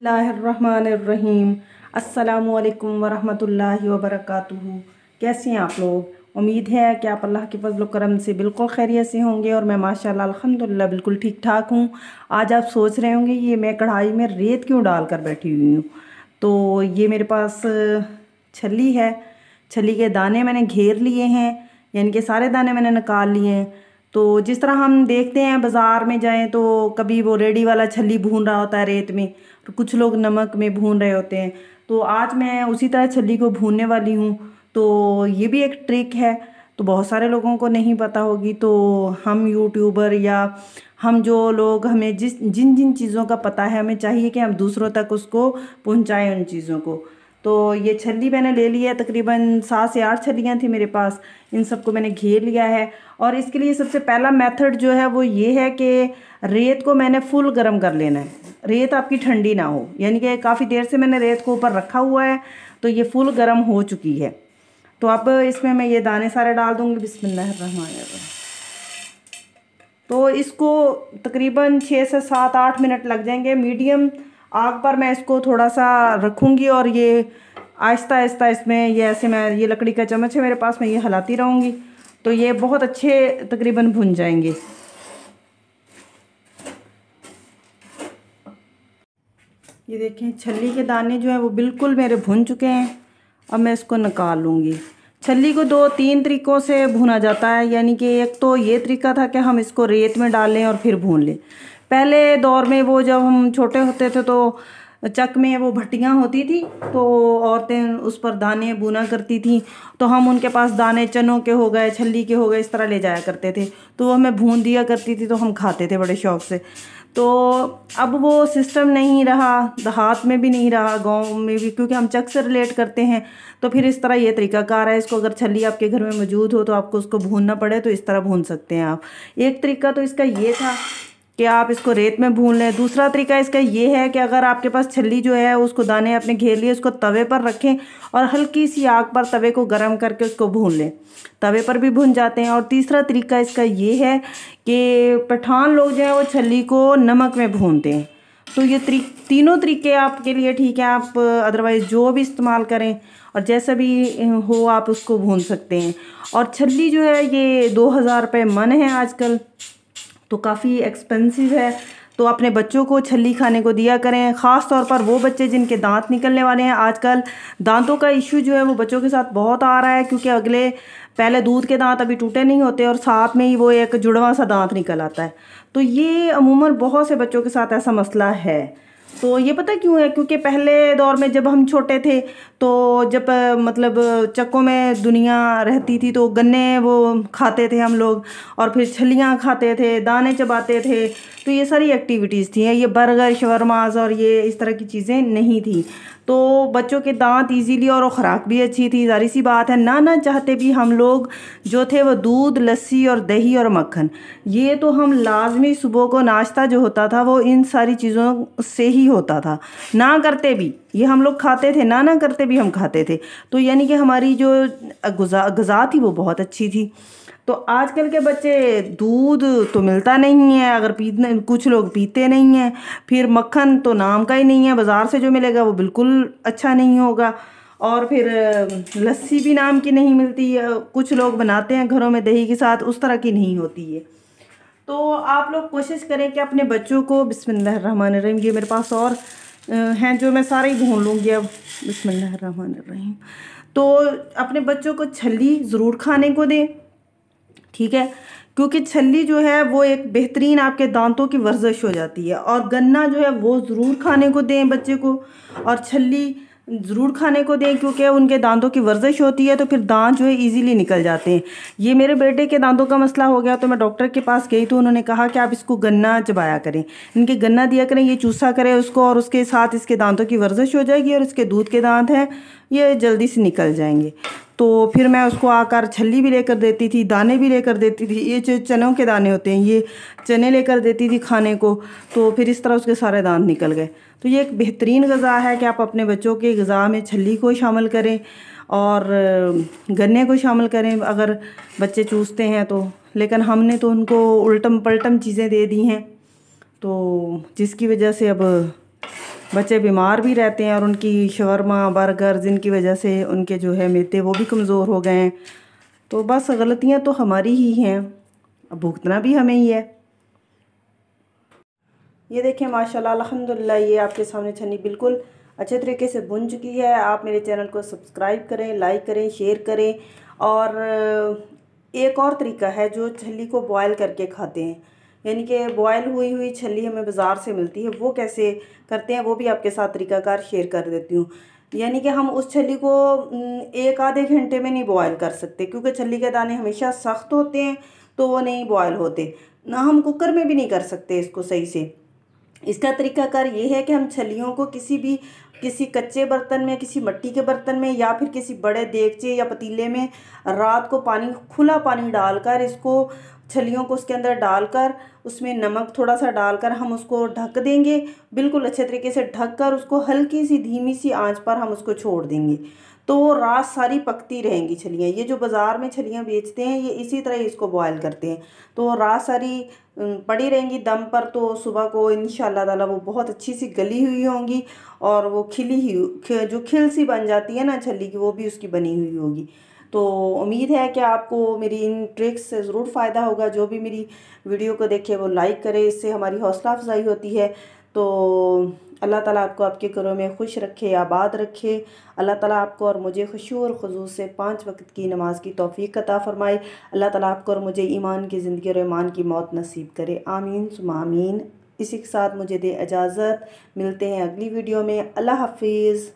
बिस्मिल्लाहिर्रहमानिर्रहीम। अस्सलामुअलैकुम वरहमतुल्लाहि वबरकातुहू। कैसे हैं आप लोग? उम्मीद है कि आप अल्लाह के फजल करम से बिल्कुल खैरियत से होंगे और मैं माशाल्लाह अल्हम्दुलिल्लाह बिल्कुल ठीक ठाक हूँ। आज आप सोच रहे होंगे ये मैं कढ़ाई में रेत क्यों डाल कर बैठी हुई हूँ। तो ये मेरे पास छल्ली है। छल्ली के दाने मैंने घेर लिए हैं, यानी कि सारे दाने मैंने निकाल लिए हैं। तो जिस तरह हम देखते हैं बाज़ार में जाएं तो कभी वो रेडी वाला छल्ली भून रहा होता है रेत में, तो कुछ लोग नमक में भून रहे होते हैं। तो आज मैं उसी तरह छल्ली को भूनने वाली हूँ। तो ये भी एक ट्रिक है, तो बहुत सारे लोगों को नहीं पता होगी। तो हम यूट्यूबर या हम जो लोग, हमें जिन जिन चीज़ों का पता है, हमें चाहिए कि हम दूसरों तक उसको पहुँचाएँ उन चीज़ों को। तो ये छल्ली मैंने ले लिया है, तकरीबन 7 से 8 छल्लियाँ थी मेरे पास। इन सबको मैंने घेर लिया है। और इसके लिए सबसे पहला मेथड जो है वो ये है कि रेत को मैंने फुल गर्म कर लेना है। रेत आपकी ठंडी ना हो, यानी कि काफ़ी देर से मैंने रेत को ऊपर रखा हुआ है, तो ये फुल गर्म हो चुकी है। तो अब इसमें मैं ये दाने सारे डाल दूँगी। बिस्मिल्लाहिर्रहमानिर्रहीम। तो इसको तकरीबन 6 से 7-8 मिनट लग जाएंगे। मीडियम आग पर मैं इसको थोड़ा सा रखूँगी और ये आहिस्ता आहिस्ता इसमें ये ऐसे, मैं ये लकड़ी का चम्मच है मेरे पास, मैं ये हिलाती रहूँगी तो ये बहुत अच्छे तकरीबन भुन जाएंगे। ये देखें, छल्ली के दाने जो है वो बिल्कुल मेरे भुन चुके हैं। अब मैं इसको निकाल लूँगी। छल्ली को 2-3 तरीक़ों से भुना जाता है, यानी कि एक तो ये तरीका था कि हम इसको रेत में डाल लें और फिर भून लें। पहले दौर में वो जब हम छोटे होते थे तो चक में वो भट्टियाँ होती थी, तो औरतें उस पर दाने भुना करती थी। तो हम उनके पास दाने चनों के हो गए, छल्ली के हो गए, इस तरह ले जाया करते थे। तो वो हमें भून दिया करती थी, तो हम खाते थे बड़े शौक़ से। तो अब वो सिस्टम नहीं रहा, देहात में भी नहीं रहा, गांव में भी, क्योंकि हम चक से रिलेट करते हैं। तो फिर इस तरह ये तरीकाकार है। इसको अगर छल्ली आपके घर में मौजूद हो तो आपको उसको भूनना पड़े तो इस तरह भून सकते हैं आप। एक तरीका तो इसका ये था कि आप इसको रेत में भून लें। दूसरा तरीका इसका ये है कि अगर आपके पास छल्ली जो है उसको दाने आपने घेर लिए, उसको तवे पर रखें और हल्की सी आग पर तवे को गर्म करके उसको भून लें। तवे पर भी भुन जाते हैं। और तीसरा तरीका इसका ये है कि पठान लोग जो है वो छल्ली को नमक में भूनते हैं। तो ये तीनों तरीके आपके लिए ठीक है। आप अदरवाइज़ जो भी इस्तेमाल करें और जैसा भी हो आप उसको भून सकते हैं। और छल्ली जो है ये 2000 रुपये मन है आजकल, तो काफ़ी एक्सपेंसिव है। तो अपने बच्चों को छल्ली खाने को दिया करें, ख़ास तौर पर वो बच्चे जिनके दांत निकलने वाले हैं। आजकल दांतों का इशू जो है वो बच्चों के साथ बहुत आ रहा है, क्योंकि पहले दूध के दांत अभी टूटे नहीं होते और साथ में ही वो एक जुड़वा सा दांत निकल आता है। तो ये अमूमन बहुत से बच्चों के साथ ऐसा मसला है। तो ये पता क्यों है? क्योंकि पहले दौर में जब हम छोटे थे तो जब मतलब चक्कों में दुनिया रहती थी तो गन्ने वो खाते थे हम लोग, और फिर छलियाँ खाते थे, दाने चबाते थे। तो ये सारी एक्टिविटीज़ थी। ये बर्गर, शवरमाज और ये इस तरह की चीज़ें नहीं थी। तो बच्चों के दांत इजीली, और वो खुराक भी अच्छी थी। ज़ाहिर सी बात है, ना चाहते भी हम लोग जो थे वो दूध, लस्सी और दही और मक्खन, ये तो हम लाजमी सुबह को नाश्ता जो होता था वो इन सारी चीज़ों से ही होता था। ना करते भी ये हम लोग खाते थे, ना करते भी हम खाते थे। तो यानी कि हमारी जो ग़िज़ा थी वो बहुत अच्छी थी। तो आजकल के बच्चे दूध तो मिलता नहीं है, अगर पीते, कुछ लोग पीते नहीं हैं। फिर मक्खन तो नाम का ही नहीं है, बाज़ार से जो मिलेगा वो बिल्कुल अच्छा नहीं होगा। और फिर लस्सी भी नाम की नहीं मिलती है, कुछ लोग बनाते हैं घरों में दही के साथ, उस तरह की नहीं होती है। तो आप लोग कोशिश करें कि अपने बच्चों को, बिस्मिल्लाहिर्रहमानिर्रहीम, ये मेरे पास और हैं जो मैं सारे ही भून लूँगी अब। बिस्मिल्लाहिर्रहमानिर्रहीम। तो अपने बच्चों को छल्ली ज़रूर खाने को दें, ठीक है, क्योंकि छल्ली जो है वो एक बेहतरीन आपके दांतों की वर्जिश हो जाती है। और गन्ना जो है वो ज़रूर खाने को दें बच्चे को, और छल्ली ज़रूर खाने को दें, क्योंकि उनके दांतों की वर्जिश होती है तो फिर दांत जो है इजीली निकल जाते हैं। ये मेरे बेटे के दांतों का मसला हो गया तो मैं डॉक्टर के पास गई, तो उन्होंने कहा कि आप इसको गन्ना चबाया करें, इनके गन्ना दिया करें, ये चूसा करें उसको, और उसके साथ इसके दांतों की वर्जिश हो जाएगी और इसके दूध के दांत हैं ये जल्दी से निकल जाएंगे। तो फिर मैं उसको आकर छल्ली भी लेकर देती थी, दाने भी लेकर देती थी। ये जो चनों के दाने होते हैं ये चने लेकर देती थी खाने को, तो फिर इस तरह उसके सारे दांत निकल गए। तो ये एक बेहतरीन ग़िज़ा है कि आप अपने बच्चों के ग़िज़ा में छल्ली को शामिल करें और गन्ने को शामिल करें अगर बच्चे चूसते हैं तो। लेकिन हमने तो उनको उल्टम पलटम चीज़ें दे दी हैं, तो जिसकी वजह से अब बच्चे बीमार भी रहते हैं और उनकी शवरमा बर्गर जिनकी वजह से उनके जो है मैदे वो भी कमज़ोर हो गए हैं। तो बस गलतियां तो हमारी ही हैं, अब भुगतना भी हमें ही है। ये देखें माशाल्लाह अल्हम्दुलिल्लाह, ये आपके सामने छन्नी बिल्कुल अच्छे तरीके से बुन चुकी है। आप मेरे चैनल को सब्सक्राइब करें, लाइक करें, शेयर करें। और एक और तरीका है जो छल्ली को बॉयल करके खाते हैं, यानी कि बॉयल हुई हुई छल्ली हमें बाज़ार से मिलती है, वो कैसे करते हैं वो भी आपके साथ तरीकाकार शेयर कर देती हूँ। यानी कि हम उस छल्ली को एक आधे घंटे में नहीं बॉयल कर सकते, क्योंकि छल्ली के दाने हमेशा सख्त होते हैं, तो वो नहीं बॉयल होते। ना हम कुकर में भी नहीं कर सकते इसको सही से। इसका तरीकाकार ये है कि हम छलियों को किसी कच्चे बर्तन में, किसी मिट्टी के बर्तन में या फिर किसी बड़े देगचे या पतीले में रात को खुला पानी डालकर, इसको छलियों को उसके अंदर डालकर, उसमें नमक थोड़ा सा डालकर हम उसको ढक देंगे। बिल्कुल अच्छे तरीके से ढक कर उसको हल्की सी धीमी सी आंच पर हम उसको छोड़ देंगे, तो वो रात सारी पकती रहेंगी छलियाँ। ये जो बाज़ार में छलियाँ बेचते हैं ये इसी तरह इसको बॉयल करते हैं, तो वो रात सारी पड़ी रहेंगी दम पर, तो सुबह को इंशाल्लाह ताला वो बहुत अच्छी सी गली हुई होंगी और वो जो खिल सी बन जाती है ना छल्ली की, वो भी उसकी बनी हुई होगी। तो उम्मीद है कि आपको मेरी इन ट्रिक्स से ज़रूर फ़ायदा होगा। जो भी मेरी वीडियो को देखे वो लाइक करे, इससे हमारी हौसला अफजाई होती है। तो अल्लाह ताला आपको आपके घरों में खुश रखे, आबाद रखे। अल्लाह ताला आपको और मुझे खुशू और खुजू से 5 वक्त की नमाज की तौफीक अता फ़रमाए। अल्लाह ताला आपको और मुझे ईमान की ज़िंदगी और ईमान की मौत नसीब करे, आमीन सुम्मा आमीन। इसी के साथ मुझे दे इजाज़त, मिलते हैं अगली वीडियो में। अल्लाह हाफिज़।